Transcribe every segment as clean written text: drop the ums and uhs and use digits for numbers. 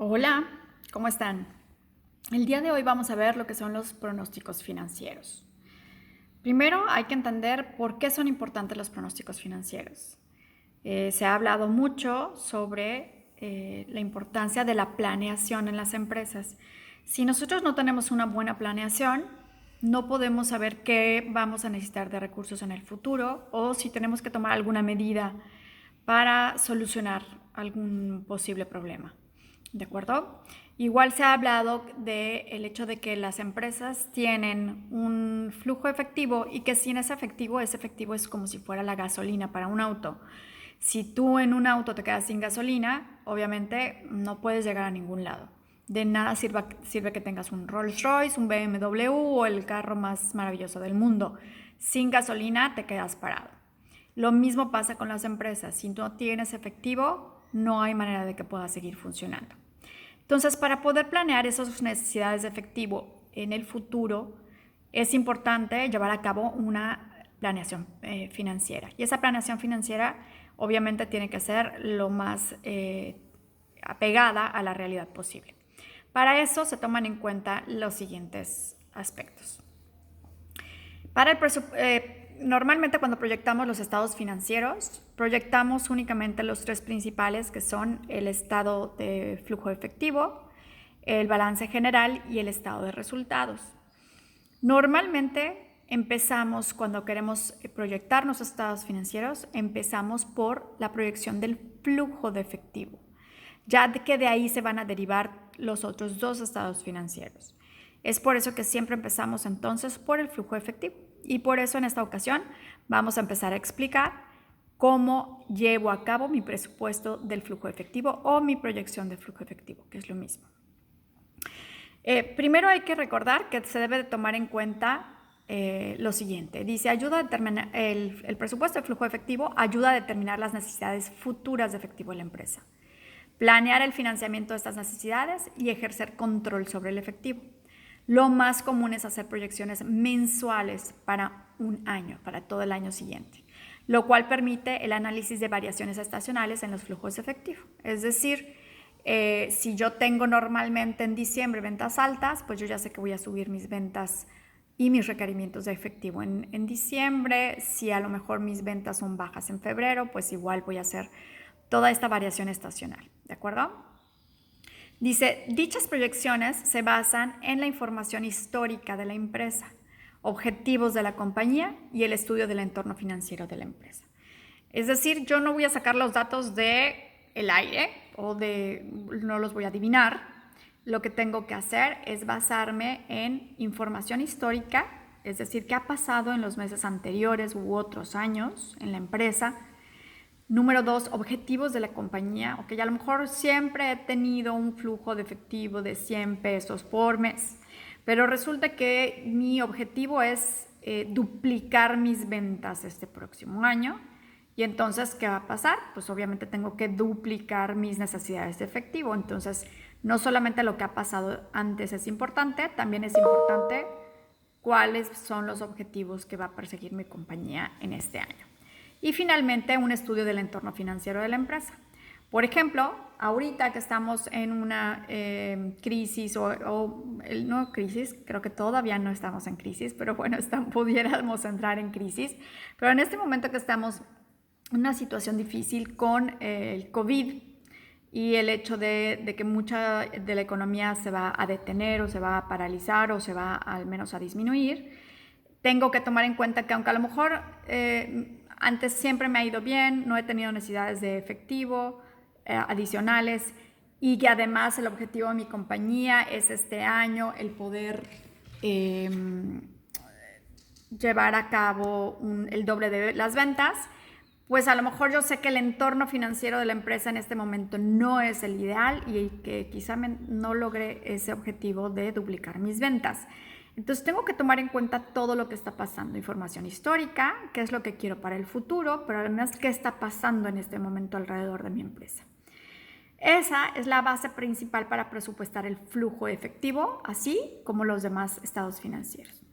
Hola, ¿cómo están? El día de hoy vamos a ver lo que son los pronósticos financieros. Primero hay que entender por qué son importantes los pronósticos financieros. Se ha hablado mucho sobre la importancia de la planeación en las empresas. Si nosotros no tenemos una buena planeación, no podemos saber qué vamos a necesitar de recursos en el futuro o si tenemos que tomar alguna medida para solucionar algún posible problema. ¿De acuerdo? Igual se ha hablado del hecho de que las empresas tienen un flujo efectivo y que sin ese efectivo es como si fuera la gasolina para un auto. Si tú en un auto te quedas sin gasolina, obviamente no puedes llegar a ningún lado. De nada sirve que tengas un Rolls Royce, un BMW o el carro más maravilloso del mundo. Sin gasolina te quedas parado. Lo mismo pasa con las empresas. Si no tienes efectivo, no hay manera de que pueda seguir funcionando. Entonces, para poder planear esas necesidades de efectivo en el futuro, es importante llevar a cabo una planeación financiera. Y esa planeación financiera obviamente tiene que ser lo más apegada a la realidad posible. Para eso se toman en cuenta los siguientes aspectos. Normalmente cuando proyectamos los estados financieros, proyectamos únicamente los tres principales, que son el estado de flujo efectivo, el balance general y el estado de resultados. Normalmente empezamos, cuando queremos proyectar nuestros estados financieros, empezamos por la proyección del flujo de efectivo, ya que de ahí se van a derivar los otros dos estados financieros. Es por eso que siempre empezamos entonces por el flujo efectivo. Y por eso en esta ocasión vamos a empezar a explicar cómo llevo a cabo mi presupuesto del flujo efectivo o mi proyección del flujo efectivo, que es lo mismo. Primero hay que recordar que se debe de tomar en cuenta lo siguiente. Dice, ayuda a determinar el presupuesto de flujo efectivo ayuda a determinar las necesidades futuras de efectivo de la empresa, planear el financiamiento de estas necesidades y ejercer control sobre el efectivo. Lo más común es hacer proyecciones mensuales para un año, para todo el año siguiente, lo cual permite el análisis de variaciones estacionales en los flujos de efectivo. Es decir, si yo tengo normalmente en diciembre ventas altas, pues yo ya sé que voy a subir mis ventas y mis requerimientos de efectivo en diciembre. Si a lo mejor mis ventas son bajas en febrero, pues igual voy a hacer toda esta variación estacional, ¿de acuerdo? Dice, dichas proyecciones se basan en la información histórica de la empresa, objetivos de la compañía y el estudio del entorno financiero de la empresa. Es decir, yo no voy a sacar los datos del aire no los voy a adivinar. Lo que tengo que hacer es basarme en información histórica, es decir, qué ha pasado en los meses anteriores u otros años en la empresa. Número 2, objetivos de la compañía. Ok, a lo mejor siempre he tenido un flujo de efectivo de 100 pesos por mes, pero resulta que mi objetivo es duplicar mis ventas este próximo año. Y entonces, ¿qué va a pasar? Pues obviamente tengo que duplicar mis necesidades de efectivo. Entonces, no solamente lo que ha pasado antes es importante, también es importante cuáles son los objetivos que va a perseguir mi compañía en este año. Y finalmente, un estudio del entorno financiero de la empresa. Por ejemplo, ahorita que estamos en una crisis no crisis, creo que todavía no estamos en crisis, pero bueno, pudiéramos entrar en crisis. Pero en este momento que estamos en una situación difícil con el COVID y el hecho de que mucha de la economía se va a detener o se va a paralizar o se va al menos a disminuir, tengo que tomar en cuenta que aunque a lo mejor antes siempre me ha ido bien, no he tenido necesidades de efectivo adicionales y que además el objetivo de mi compañía es este año el poder llevar a cabo el doble de las ventas, pues a lo mejor yo sé que el entorno financiero de la empresa en este momento no es el ideal y que quizá no logre ese objetivo de duplicar mis ventas. Entonces tengo que tomar en cuenta todo lo que está pasando, información histórica, qué es lo que quiero para el futuro, pero además qué está pasando en este momento alrededor de mi empresa. Esa es la base principal para presupuestar el flujo efectivo, así como los demás estados financieros.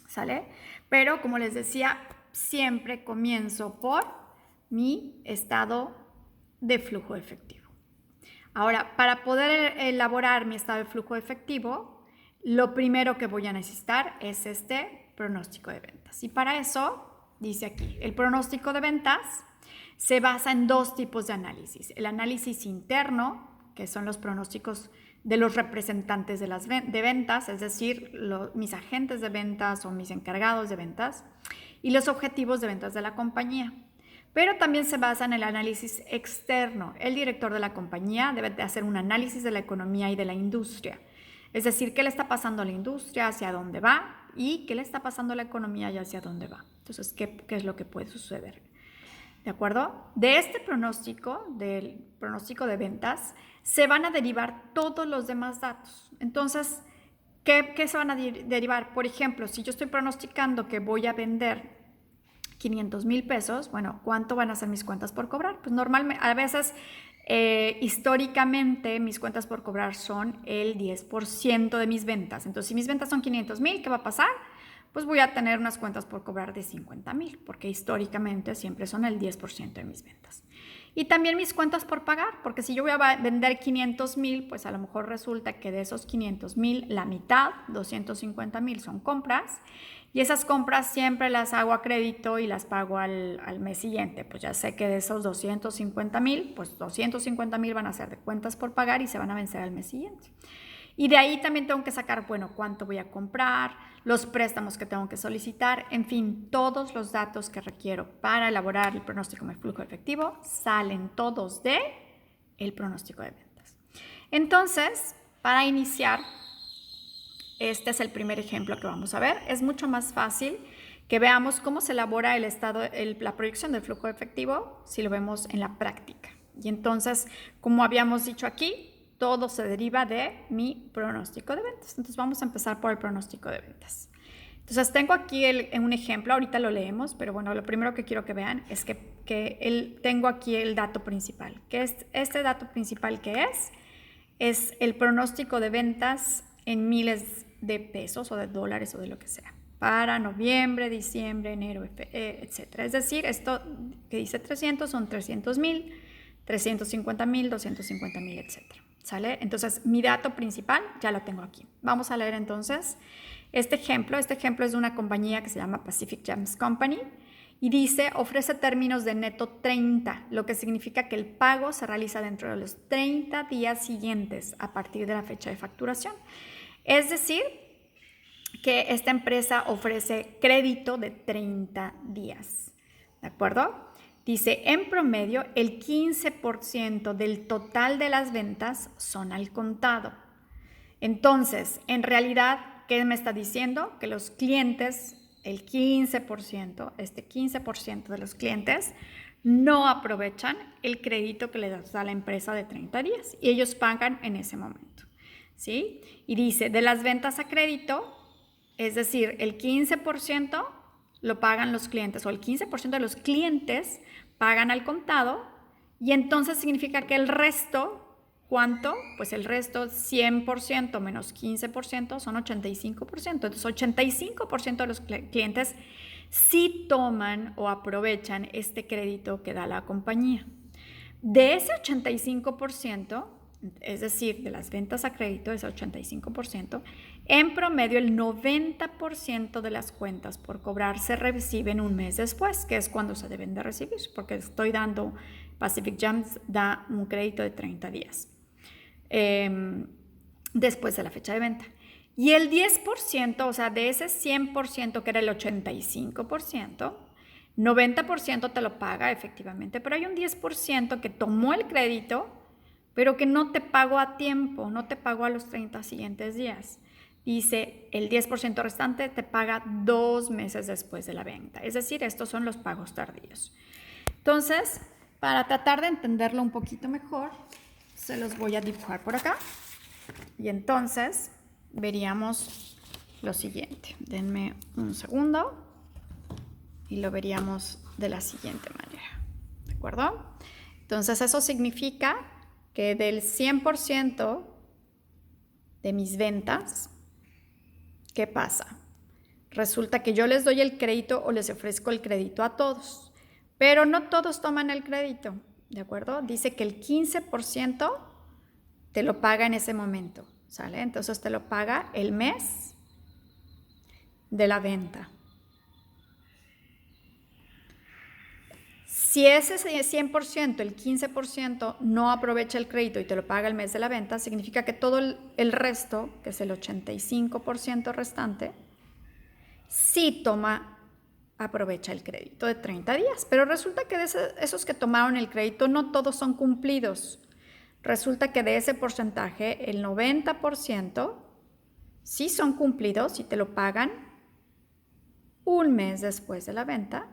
¿Sale? Pero como les decía, siempre comienzo por mi estado de flujo efectivo. Ahora, para poder elaborar mi estado de flujo de efectivo, lo primero que voy a necesitar es este pronóstico de ventas. Y para eso, dice aquí, el pronóstico de ventas se basa en dos tipos de análisis. El análisis interno, que son los pronósticos de los representantes de ventas, es decir, mis agentes de ventas o mis encargados de ventas, y los objetivos de ventas de la compañía. Pero también se basa en el análisis externo. El director de la compañía debe de hacer un análisis de la economía y de la industria. Es decir, qué le está pasando a la industria, hacia dónde va, y qué le está pasando a la economía y hacia dónde va. Entonces, ¿qué es lo que puede suceder? ¿De acuerdo? De este pronóstico, del pronóstico de ventas, se van a derivar todos los demás datos. Entonces, ¿qué se van a derivar? Por ejemplo, si yo estoy pronosticando que voy a vender 500,000 pesos, bueno, ¿cuánto van a ser mis cuentas por cobrar? Pues normalmente, a veces, históricamente, mis cuentas por cobrar son el 10% de mis ventas. Entonces, si mis ventas son 500,000, ¿qué va a pasar? Pues voy a tener unas cuentas por cobrar de 50,000, porque históricamente siempre son el 10% de mis ventas. Y también mis cuentas por pagar, porque si yo voy a vender 500,000, pues a lo mejor resulta que de esos 500,000, la mitad, 250,000, son compras, y esas compras siempre las hago a crédito y las pago al mes siguiente. Pues ya sé que de esos 250,000, pues 250,000 van a ser de cuentas por pagar y se van a vencer al mes siguiente. Y de ahí también tengo que sacar, bueno, cuánto voy a comprar, los préstamos que tengo que solicitar, en fin, todos los datos que requiero para elaborar el pronóstico de flujo efectivo salen todos de el pronóstico de ventas. Entonces, para iniciar, este es el primer ejemplo que vamos a ver. Es mucho más fácil que veamos cómo se elabora la proyección del flujo efectivo si lo vemos en la práctica. Y entonces, como habíamos dicho aquí, todo se deriva de mi pronóstico de ventas. Entonces vamos a empezar por el pronóstico de ventas. Entonces tengo aquí un ejemplo, ahorita lo leemos, pero bueno, lo primero que quiero que vean es que tengo aquí el dato principal. ¿Qué es este dato principal? ¿Qué es el pronóstico de ventas en miles de pesos o de dólares o de lo que sea, para noviembre, diciembre, enero, etc. Es decir, esto que dice 300 son 300,000, 350,000, 250,000, etc. ¿Sale? Entonces, mi dato principal ya lo tengo aquí. Vamos a leer entonces este ejemplo. Este ejemplo es de una compañía que se llama Pacific Gems Company y dice, ofrece términos de neto 30, lo que significa que el pago se realiza dentro de los 30 días siguientes a partir de la fecha de facturación. Es decir, que esta empresa ofrece crédito de 30 días. ¿De acuerdo? Dice, en promedio, el 15% del total de las ventas son al contado. Entonces, en realidad, ¿qué me está diciendo? Que los clientes, el 15%, este 15% de los clientes, no aprovechan el crédito que les da la empresa de 30 días y ellos pagan en ese momento, ¿sí? Y dice, de las ventas a crédito, es decir, el 15% lo pagan los clientes o el 15% de los clientes pagan al contado y entonces significa que el resto, ¿cuánto? Pues el resto, 100% menos 15% son 85%. Entonces 85% de los clientes sí toman o aprovechan este crédito que da la compañía. De ese 85%, es decir, de las ventas a crédito, ese 85%, en promedio el 90% de las cuentas por cobrar se reciben un mes después, que es cuando se deben de recibir, porque Pacific Gems da un crédito de 30 días después de la fecha de venta. Y el 10%, o sea, de ese 100% que era el 85%, 90% te lo paga efectivamente, pero hay un 10% que tomó el crédito, pero que no te pagó a tiempo, no te pagó a los 30 siguientes días. Dice, el 10% restante te paga 2 meses después de la venta. Es decir, estos son los pagos tardíos. Entonces, para tratar de entenderlo un poquito mejor, se los voy a dibujar por acá. Y entonces, veríamos lo siguiente. Denme un segundo y lo veríamos de la siguiente manera. ¿De acuerdo? Entonces, eso significa que del 100% de mis ventas, ¿qué pasa? Resulta que yo les doy el crédito o les ofrezco el crédito a todos, pero no todos toman el crédito, ¿de acuerdo? Dice que el 15% te lo paga en ese momento, ¿sale? Entonces te lo paga el mes de la venta. Si ese 100%, el 15% no aprovecha el crédito y te lo paga el mes de la venta, significa que todo el resto, que es el 85% restante, sí aprovecha el crédito de 30 días. Pero resulta que de esos que tomaron el crédito no todos son cumplidos. Resulta que de ese porcentaje, el 90% sí son cumplidos y te lo pagan un mes después de la venta.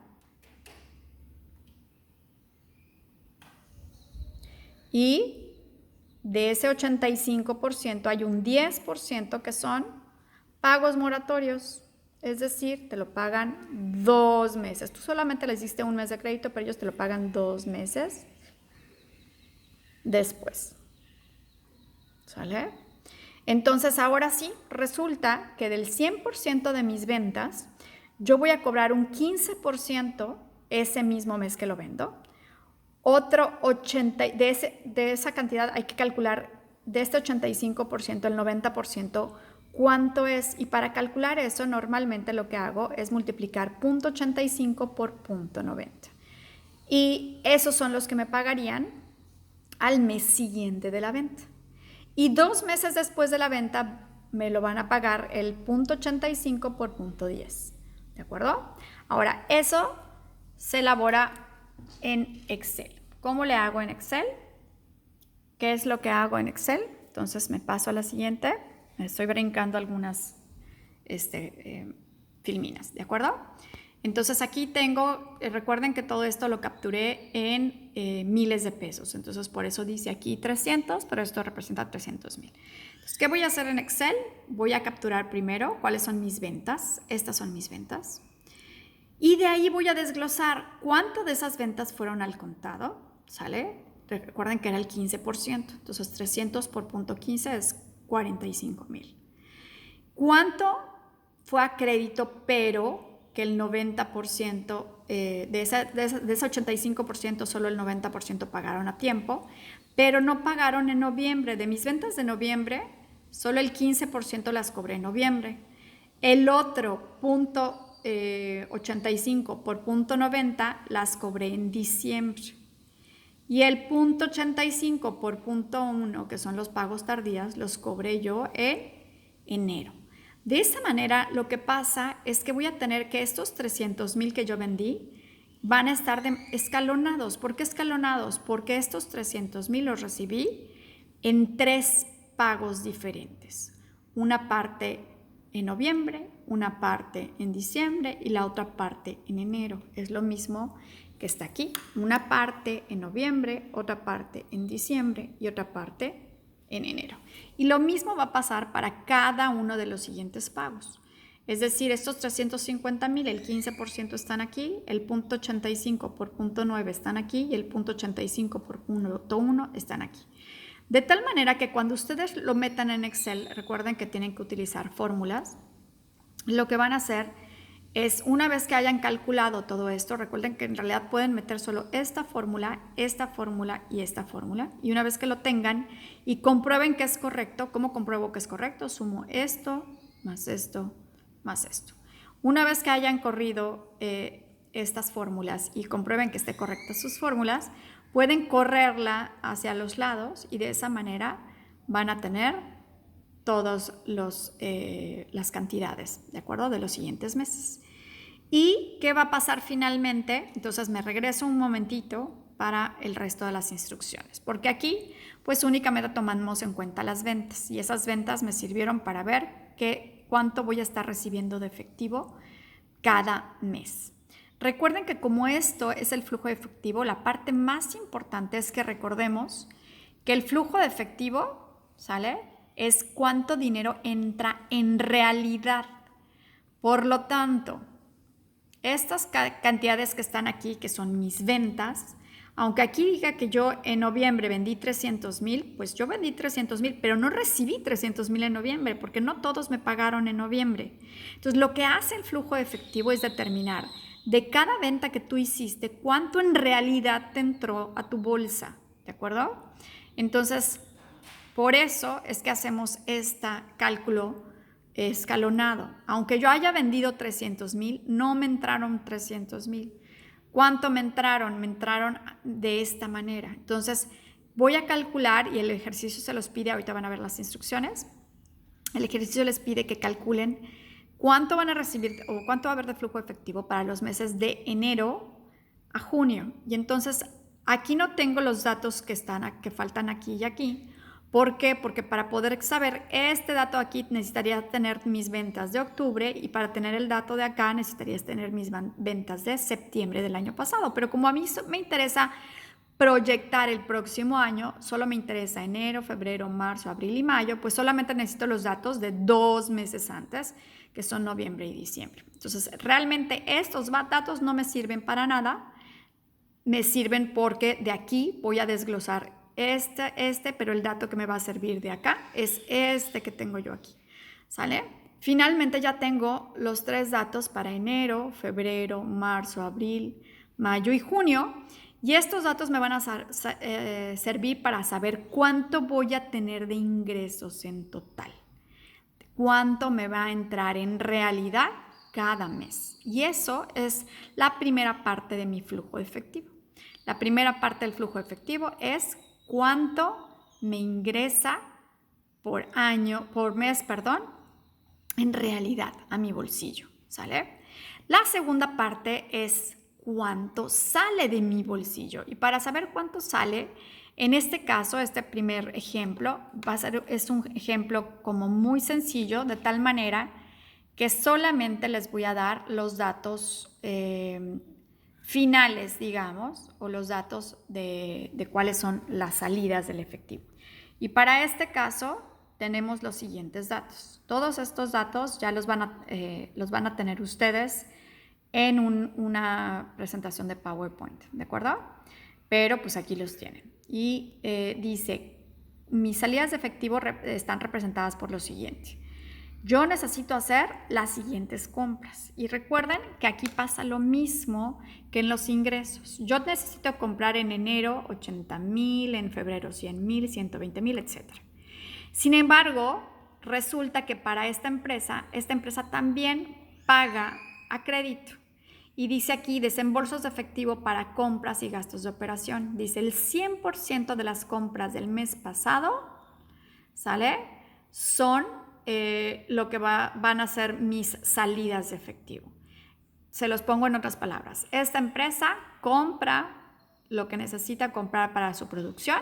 Y de ese 85% hay un 10% que son pagos moratorios. Es decir, te lo pagan 2 meses. Tú solamente les diste un mes de crédito, pero ellos te lo pagan 2 meses después. ¿Sale? Entonces, ahora sí, resulta que del 100% de mis ventas, yo voy a cobrar un 15% ese mismo mes que lo vendo. Otro 80%, de esa cantidad hay que calcular de este 85%, el 90%, cuánto es. Y para calcular eso, normalmente lo que hago es multiplicar 0.85 por 0.90. Y esos son los que me pagarían al mes siguiente de la venta. Y 2 meses después de la venta me lo van a pagar el 0.85 por 0.10. ¿De acuerdo? Ahora, eso se elabora en Excel. ¿Cómo le hago en Excel? ¿Qué es lo que hago en Excel? Entonces me paso a la siguiente. Me estoy brincando algunas filminas, ¿de acuerdo? Entonces aquí tengo, recuerden que todo esto lo capturé en miles de pesos. Entonces por eso dice aquí 300, pero esto representa 300,000. Entonces, ¿qué voy a hacer en Excel? Voy a capturar primero cuáles son mis ventas. Estas son mis ventas. Y de ahí voy a desglosar cuánto de esas ventas fueron al contado, ¿sale? Recuerden que era el 15%, entonces 300 por 0.15 es 45,000. ¿Cuánto fue a crédito, pero que el 90%, de ese 85%, solo el 90% pagaron a tiempo, pero no pagaron en noviembre? De mis ventas de noviembre, solo el 15% las cobré en noviembre. El otro 0.85 por 0.90 las cobré en diciembre. Y el 0.85 por 0.1, que son los pagos tardíos, los cobré yo en enero. De esta manera, lo que pasa es que voy a tener que estos 300,000 que yo vendí van a estar escalonados. ¿Por qué escalonados? Porque estos 300,000 los recibí en 3 pagos diferentes. Una parte en noviembre, una parte en diciembre y la otra parte en enero. Es lo mismo que está aquí. Una parte en noviembre, otra parte en diciembre y otra parte en enero. Y lo mismo va a pasar para cada uno de los siguientes pagos. Es decir, estos 350,000, el 15% están aquí, el 0.85 por 0.9 están aquí y el 0.85 por 0.1 están aquí. De tal manera que cuando ustedes lo metan en Excel, recuerden que tienen que utilizar fórmulas. Lo que van a hacer es, una vez que hayan calculado todo esto, recuerden que en realidad pueden meter solo esta fórmula y esta fórmula. Y una vez que lo tengan y comprueben que es correcto, ¿cómo compruebo que es correcto? Sumo esto, más esto, más esto. Una vez que hayan corrido estas fórmulas y comprueben que esté correctas sus fórmulas, pueden correrla hacia los lados y de esa manera van a tener todas las cantidades, ¿de acuerdo? De los siguientes meses. ¿Y qué va a pasar finalmente? Entonces me regreso un momentito para el resto de las instrucciones, porque aquí pues únicamente tomamos en cuenta las ventas y esas ventas me sirvieron para ver cuánto voy a estar recibiendo de efectivo cada mes. Recuerden que como esto es el flujo de efectivo, la parte más importante es que recordemos que el flujo de efectivo, ¿sale?, es cuánto dinero entra en realidad. Por lo tanto, estas cantidades que están aquí, que son mis ventas, aunque aquí diga que yo en noviembre vendí 300,000, pues yo vendí 300,000, pero no recibí 300,000 en noviembre, porque no todos me pagaron en noviembre. Entonces, lo que hace el flujo de efectivo es determinar de cada venta que tú hiciste, cuánto en realidad te entró a tu bolsa, ¿de acuerdo? Entonces, Por eso es que hacemos este cálculo escalonado. Aunque yo haya vendido 300,000, no me entraron 300,000. ¿Cuánto me entraron? Me entraron de esta manera. Entonces, voy a calcular, y el ejercicio se los pide, ahorita van a ver las instrucciones. El ejercicio les pide que calculen cuánto van a recibir o cuánto va a haber de flujo efectivo para los meses de enero a junio. Y entonces, aquí no tengo los datos que faltan aquí y aquí. ¿Por qué? Porque para poder saber este dato aquí necesitaría tener mis ventas de octubre, y para tener el dato de acá necesitarías tener mis ventas de septiembre del año pasado. Pero como a mí me interesa proyectar el próximo año, solo me interesa enero, febrero, marzo, abril y mayo, pues solamente necesito los datos de 2 meses antes, que son noviembre y diciembre. Entonces, realmente estos datos no me sirven para nada. Me sirven porque de aquí voy a desglosar pero el dato que me va a servir de acá es este que tengo yo aquí, ¿sale? Finalmente ya tengo los 3 datos para enero, febrero, marzo, abril, mayo y junio, y estos datos me van a servir para saber cuánto voy a tener de ingresos en total, cuánto me va a entrar en realidad cada mes. Y eso es la primera parte de mi flujo efectivo. La primera parte del flujo efectivo es cuánto me ingresa por mes, en realidad a mi bolsillo, ¿sale? La segunda parte es cuánto sale de mi bolsillo. Y para saber cuánto sale, en este caso, este primer ejemplo es un ejemplo como muy sencillo, de tal manera que solamente les voy a dar los datos finales, digamos, o los datos de cuáles son las salidas del efectivo. Y para este caso tenemos los siguientes datos. Todos estos datos ya los van a tener ustedes en una presentación de PowerPoint, ¿de acuerdo? Pero pues aquí los tienen. Y dice, mis salidas de efectivo están representadas por lo siguiente. Yo necesito hacer las siguientes compras. Y recuerden que aquí pasa lo mismo que en los ingresos. Yo necesito comprar en enero 80,000, en febrero 100,000, 120,000, etc. Sin embargo, resulta que para esta empresa también paga a crédito. Y dice aquí desembolsos de efectivo para compras y gastos de operación. Dice el 100% de las compras del mes pasado, ¿sale? Son lo que van a ser mis salidas de efectivo. Se los pongo en otras palabras. Esta empresa compra lo que necesita comprar para su producción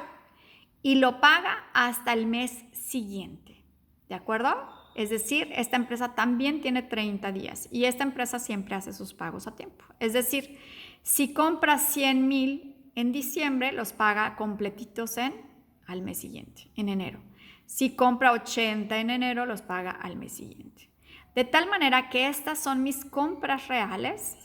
y lo paga hasta el mes siguiente, ¿de acuerdo? Es decir, esta empresa también tiene 30 días y esta empresa siempre hace sus pagos a tiempo. Es decir, si compra 100,000 en diciembre, los paga completitos al mes siguiente, en enero. Si compra 80 en enero, los paga al mes siguiente. De tal manera que estas son mis compras reales,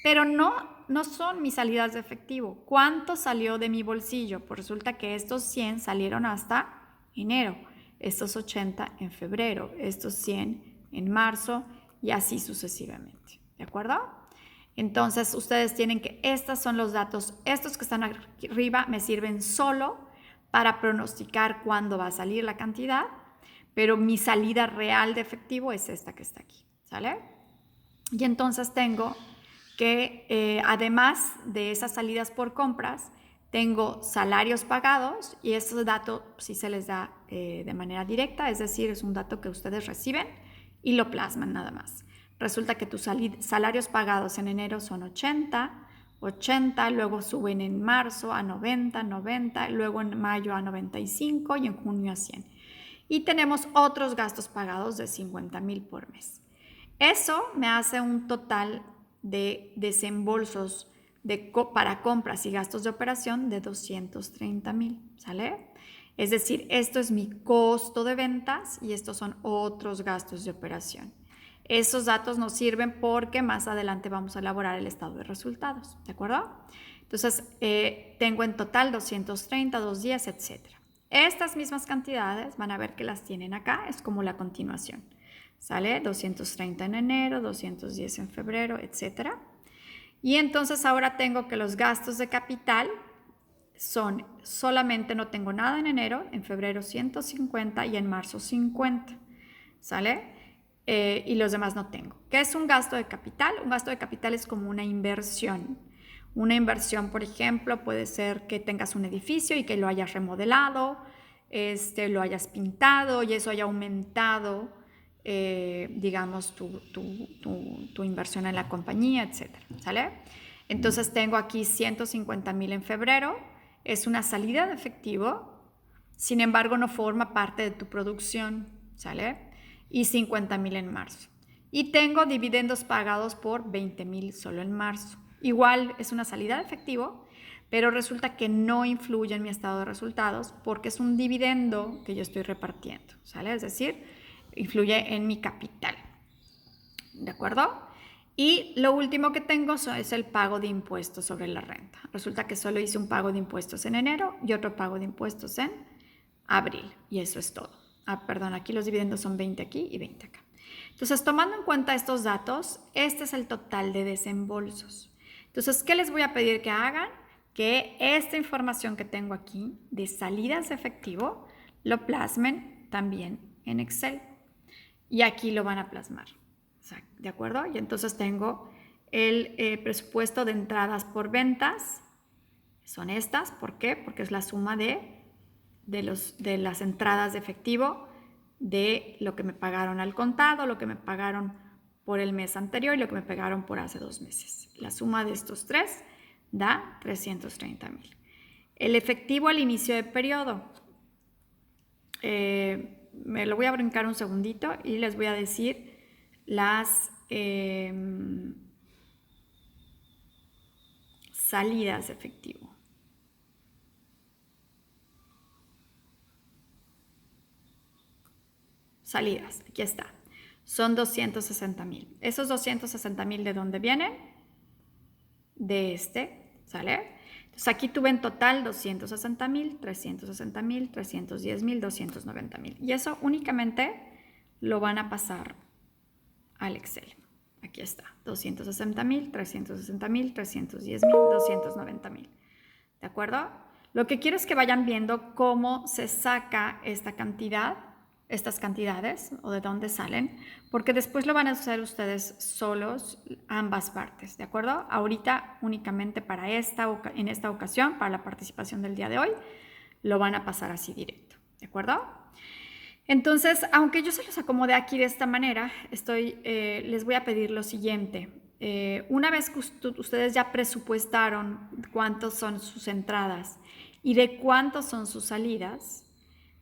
pero no son mis salidas de efectivo. ¿Cuánto salió de mi bolsillo? Pues resulta que estos 100 salieron hasta enero, estos 80 en febrero, estos 100 en marzo y así sucesivamente. ¿De acuerdo? Entonces, ustedes tienen que, estos son los datos, estos que están aquí arriba me sirven solo para pronosticar cuándo va a salir la cantidad, pero mi salida real de efectivo es esta que está aquí, ¿sale? Y entonces tengo que, además de esas salidas por compras, tengo salarios pagados y ese dato sí se les da de manera directa, es decir, es un dato que ustedes reciben y lo plasman nada más. Resulta que tus salarios pagados en enero son 80, luego suben en marzo a 90, luego en mayo a 95 y en junio a 100. Y tenemos otros gastos pagados de 50,000 por mes. Eso me hace un total de desembolsos para compras y gastos de operación de 230,000, ¿sale? Es decir, esto es mi costo de ventas y estos son otros gastos de operación. Esos datos nos sirven porque más adelante vamos a elaborar el estado de resultados, ¿de acuerdo? Entonces, tengo en total 230, 2 días, etc. Estas mismas cantidades van a ver que las tienen acá, es como la continuación, ¿sale? 230 en enero, 210 en febrero, etc. Y entonces ahora tengo que los gastos de capital solamente no tengo nada en enero, en febrero 150 y en marzo 50, ¿sale? Y los demás no tengo. ¿Qué es un gasto de capital? Un gasto de capital es como una inversión. Una inversión, por ejemplo, puede ser que tengas un edificio y que lo hayas remodelado, lo hayas pintado y eso haya aumentado, digamos, tu inversión en la compañía, etcétera, ¿sale? Entonces tengo aquí 150,000 en febrero, es una salida de efectivo, sin embargo no forma parte de tu producción, ¿sale? Y 50,000 en marzo. Y tengo dividendos pagados por 20,000 solo en marzo. Igual es una salida de efectivo, pero resulta que no influye en mi estado de resultados porque es un dividendo que yo estoy repartiendo, ¿sale? Es decir, influye en mi capital, ¿de acuerdo? Y lo último que tengo es el pago de impuestos sobre la renta. Resulta que solo hice un pago de impuestos en enero y otro pago de impuestos en abril. Y eso es todo. Perdón, aquí los dividendos son 20 aquí y 20 acá. Entonces, tomando en cuenta estos datos, este es el total de desembolsos. Entonces, ¿qué les voy a pedir que hagan? Que esta información que tengo aquí de salidas de efectivo lo plasmen también en Excel. Y aquí lo van a plasmar. ¿De acuerdo? Y entonces tengo el presupuesto de entradas por ventas. Son estas. ¿Por qué? Porque es la suma de las entradas de efectivo, de lo que me pagaron al contado, lo que me pagaron por el mes anterior y lo que me pagaron por hace 2 meses. La suma de estos tres da 330,000. El efectivo al inicio de periodo. Me lo voy a brincar un segundito y les voy a decir las salidas de efectivo. Salidas, aquí está. Son 260,000. ¿Esos 260,000 de dónde vienen? De ¿sale? Entonces aquí tuve en total 260,000, 360,000, 310,000, 290,000. Y eso únicamente lo van a pasar al Excel. Aquí está, 260,000, 360,000, 310,000, 290,000. ¿De acuerdo? Lo que quiero es que vayan viendo cómo se saca esta cantidad, estas cantidades o de dónde salen, porque después lo van a hacer ustedes solos ambas partes, ¿de acuerdo? Ahorita únicamente en esta ocasión, para la participación del día de hoy, lo van a pasar así directo, ¿de acuerdo? Entonces, aunque yo se los acomodé aquí de esta manera, les voy a pedir lo siguiente. Una vez que ustedes ya presupuestaron cuántos son sus entradas y de cuántos son sus salidas,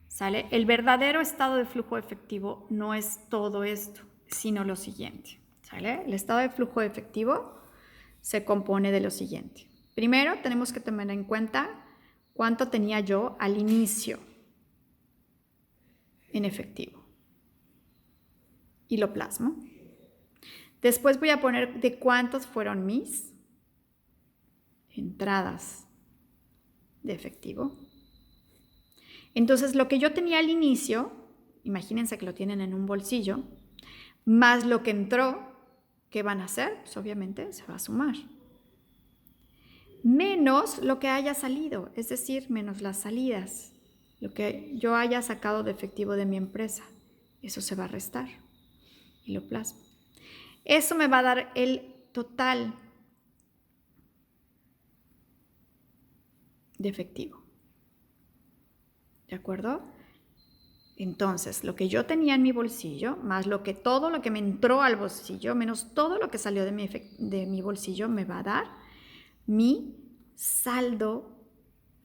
¿sale? El verdadero estado de flujo efectivo no es todo esto, sino lo siguiente, ¿sale? El estado de flujo efectivo se compone de lo siguiente. Primero, tenemos que tener en cuenta cuánto tenía yo al inicio en efectivo. Y lo plasmo. Después voy a poner de cuántos fueron mis entradas de efectivo. Entonces, lo que yo tenía al inicio, imagínense que lo tienen en un bolsillo, más lo que entró, ¿qué van a hacer? Pues obviamente se va a sumar. Menos lo que haya salido, es decir, menos las salidas. Lo que yo haya sacado de efectivo de mi empresa, eso se va a restar y lo plasmo. Eso me va a dar el total de efectivo. ¿De acuerdo? Entonces, lo que yo tenía en mi bolsillo, más todo lo que me entró al bolsillo, menos todo lo que salió de mi bolsillo, me va a dar mi saldo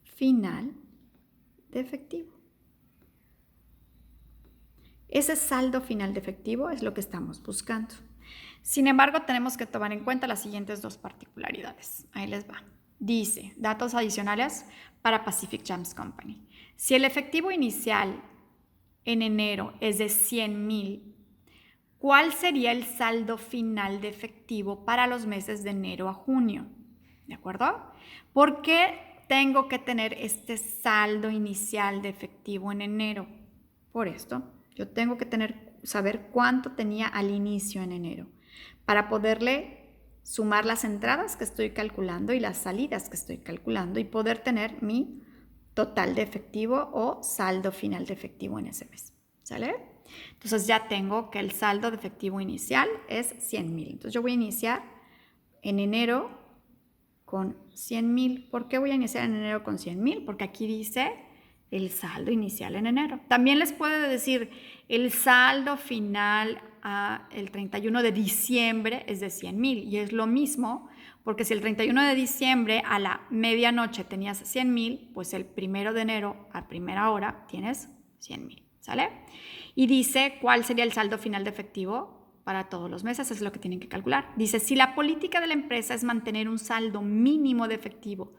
final de efectivo. Ese saldo final de efectivo es lo que estamos buscando. Sin embargo, tenemos que tomar en cuenta las siguientes dos particularidades. Ahí les va. Dice, datos adicionales para Pacific Jams Company. Si el efectivo inicial en enero es de 100,000, ¿cuál sería el saldo final de efectivo para los meses de enero a junio? ¿De acuerdo? ¿Por qué tengo que tener este saldo inicial de efectivo en enero? Por esto, yo tengo que saber cuánto tenía al inicio en enero para poderle sumar las entradas que estoy calculando y las salidas que estoy calculando y poder tener mi total de efectivo o saldo final de efectivo en ese mes. ¿Sale? Entonces ya tengo que el saldo de efectivo inicial es 100,000. Entonces yo voy a iniciar en enero con 100,000. ¿Por qué voy a iniciar en enero con 100,000? Porque aquí dice el saldo inicial en enero. También les puedo decir el saldo final el 31 de diciembre es de 100,000 y es lo mismo porque si el 31 de diciembre a la medianoche tenías 100,000, pues el 1 de enero a primera hora tienes 100,000, ¿sale? Y dice cuál sería el saldo final de efectivo para todos los meses, es lo que tienen que calcular. Dice, si la política de la empresa es mantener un saldo mínimo de efectivo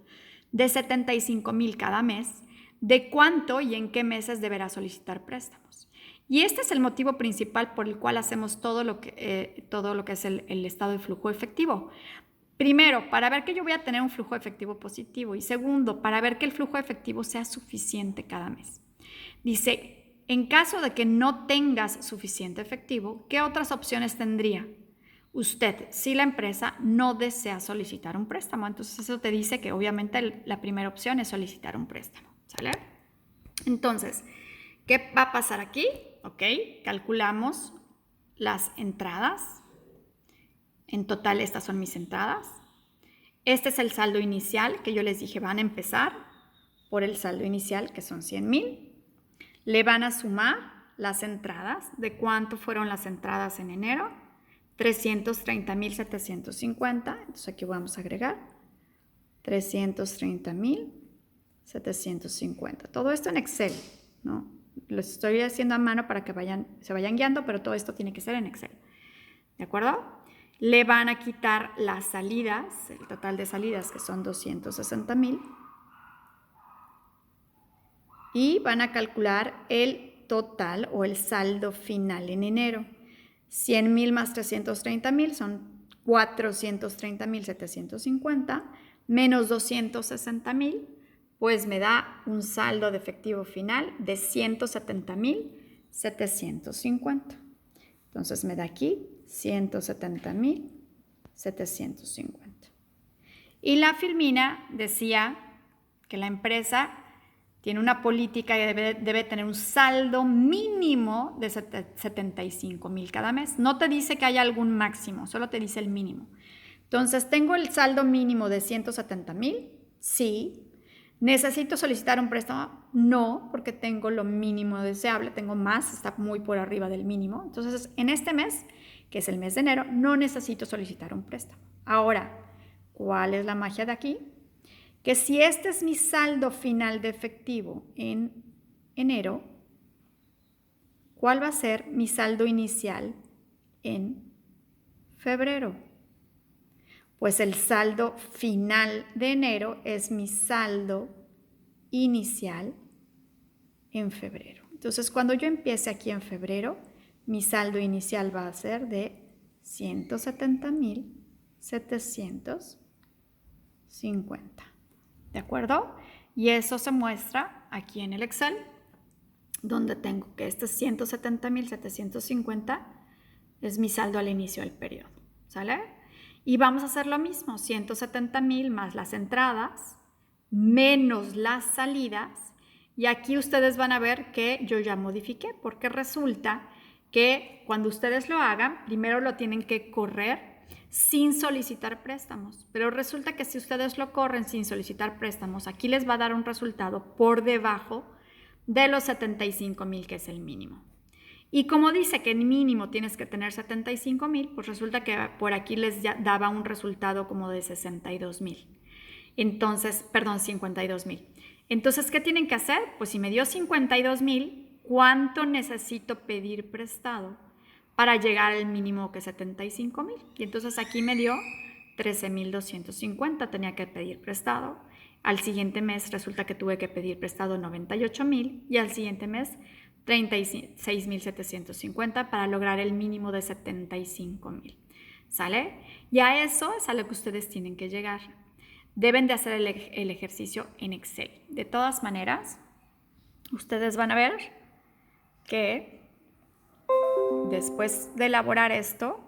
de 75,000 cada mes, ¿de cuánto y en qué meses deberá solicitar préstamos? Y este es el motivo principal por el cual hacemos todo lo que es el estado de flujo efectivo. Primero, para ver que yo voy a tener un flujo efectivo positivo. Y segundo, para ver que el flujo efectivo sea suficiente cada mes. Dice, en caso de que no tengas suficiente efectivo, ¿qué otras opciones tendría usted si la empresa no desea solicitar un préstamo? Entonces eso te dice que obviamente la primera opción es solicitar un préstamo, ¿sale? Entonces, ¿qué va a pasar aquí? Ok, calculamos las entradas. En total estas son mis entradas. Este es el saldo inicial que yo les dije, van a empezar por el saldo inicial que son 100,000. Le van a sumar las entradas. ¿De cuánto fueron las entradas en enero? 330,750. Entonces aquí vamos a agregar 330,750. Todo esto en Excel, ¿no? Lo estoy haciendo a mano para que se vayan guiando, pero todo esto tiene que ser en Excel. ¿De acuerdo? Le van a quitar las salidas, el total de salidas que son 260,000. Y van a calcular el total o el saldo final en enero. 100,000 más 330,000 son 430,750 menos 260,000, pues me da un saldo de efectivo final de 170,750. Entonces me da aquí 170,750. Y la Firmina decía que la empresa tiene una política que debe tener un saldo mínimo de 75,000 cada mes. No te dice que haya algún máximo, solo te dice el mínimo. Entonces, ¿tengo el saldo mínimo de 170,000? Sí. ¿Necesito solicitar un préstamo? No, porque tengo lo mínimo deseable, tengo más, está muy por arriba del mínimo. Entonces, en este mes, que es el mes de enero, no necesito solicitar un préstamo. Ahora, ¿cuál es la magia de aquí? Que si este es mi saldo final de efectivo en enero, ¿cuál va a ser mi saldo inicial en febrero? Pues el saldo final de enero es mi saldo inicial en febrero. Entonces, cuando yo empiece aquí en febrero, mi saldo inicial va a ser de 170,750. ¿De acuerdo? Y eso se muestra aquí en el Excel, donde tengo que este 170,750 es mi saldo al inicio del periodo. ¿Sale? Y vamos a hacer lo mismo, 170,000 más las entradas, menos las salidas. Y aquí ustedes van a ver que yo ya modifiqué, porque resulta que cuando ustedes lo hagan, primero lo tienen que correr sin solicitar préstamos. Pero resulta que si ustedes lo corren sin solicitar préstamos, aquí les va a dar un resultado por debajo de los 75,000, que es el mínimo. Y como dice que en mínimo tienes que tener 75,000, pues resulta que por aquí les daba un resultado como de 62,000. Entonces, perdón, 52,000. Entonces, ¿qué tienen que hacer? Pues si me dio 52,000, ¿cuánto necesito pedir prestado para llegar al mínimo que 75,000? Y entonces aquí me dio 13,250, tenía que pedir prestado. Al siguiente mes resulta que tuve que pedir prestado 98,000 y al siguiente mes 36,750 para lograr el mínimo de 75,000. ¿Sale? Y a eso es a lo que ustedes tienen que llegar. Deben de hacer el ejercicio en Excel. De todas maneras, ustedes van a ver que después de elaborar esto,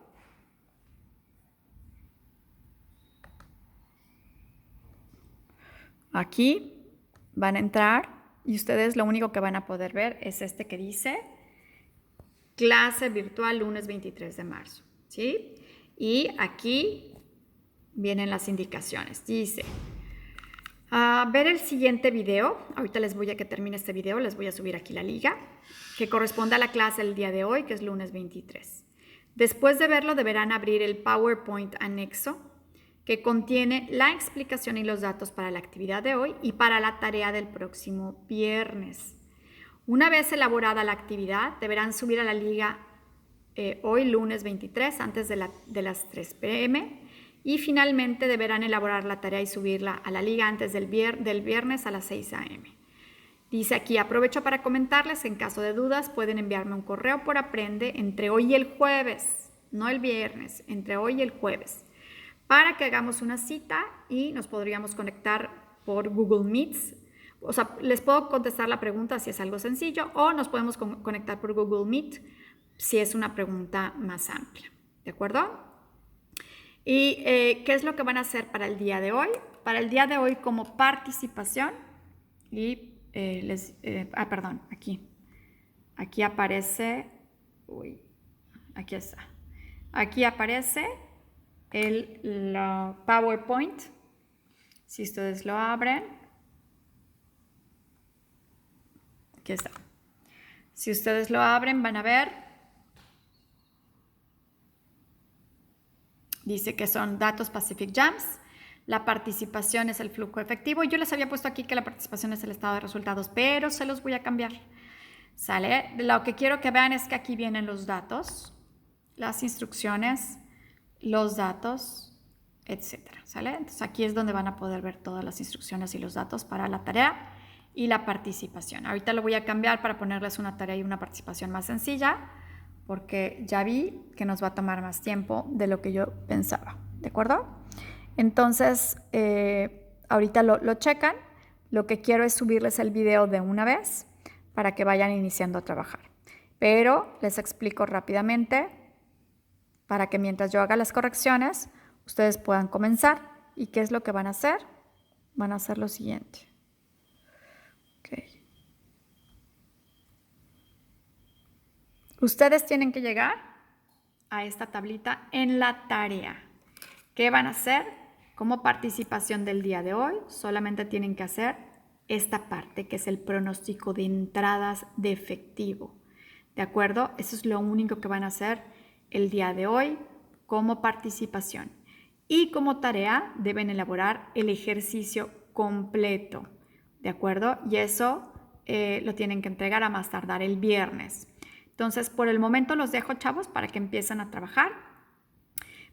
Aquí van a entrar y ustedes lo único que van a poder ver es este que dice clase virtual lunes 23 de marzo, ¿sí? Y aquí vienen las indicaciones. Dice, ver el siguiente video. Ahorita les voy a que termine este video, les voy a subir aquí la liga, que corresponde a la clase del día de hoy, que es lunes 23. Después de verlo, deberán abrir el PowerPoint anexo, que contiene la explicación y los datos para la actividad de hoy y para la tarea del próximo viernes. Una vez elaborada la actividad, deberán subir a la liga hoy, lunes 23, antes de las 3 p.m. Y finalmente deberán elaborar la tarea y subirla a la liga antes del viernes a las 6 a.m. Dice aquí, aprovecho para comentarles, en caso de dudas, pueden enviarme un correo por Aprende entre hoy y el jueves, no el viernes, entre hoy y el jueves, para que hagamos una cita y nos podríamos conectar por Google Meets. O sea, les puedo contestar la pregunta si es algo sencillo o nos podemos conectar por Google Meet si es una pregunta más amplia. ¿De acuerdo? ¿Y qué es lo que van a hacer para el día de hoy? Para el día de hoy como participación y perdón, aquí aparece, aquí está. Aquí aparece el PowerPoint. Si ustedes lo abren, aquí está. Si ustedes lo abren, van a ver, dice que son datos Pacific Jams. La participación es el flujo efectivo. Yo les había puesto aquí que la participación es el estado de resultados, pero se los voy a cambiar. ¿Sale? Lo que quiero que vean es que aquí vienen los datos, las instrucciones, los datos, etcétera. ¿Sale? Entonces aquí es donde van a poder ver todas las instrucciones y los datos para la tarea y la participación. Ahorita lo voy a cambiar para ponerles una tarea y una participación más sencilla, porque ya vi que nos va a tomar más tiempo de lo que yo pensaba. ¿De acuerdo? Entonces, ahorita lo checan. Lo que quiero es subirles el video de una vez para que vayan iniciando a trabajar. Pero les explico rápidamente para que mientras yo haga las correcciones, ustedes puedan comenzar. ¿Y qué es lo que van a hacer? Van a hacer lo siguiente. Okay. Ustedes tienen que llegar a esta tablita en la tarea. ¿Qué van a hacer? Como participación del día de hoy, solamente tienen que hacer esta parte, que es el pronóstico de entradas de efectivo. ¿De acuerdo? Eso es lo único que van a hacer el día de hoy como participación. Y como tarea deben elaborar el ejercicio completo. ¿De acuerdo? Y eso lo tienen que entregar a más tardar el viernes. Entonces, por el momento los dejo, chavos, para que empiecen a trabajar.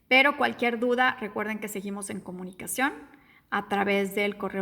Pero cualquier duda, recuerden que seguimos en comunicación a través del correo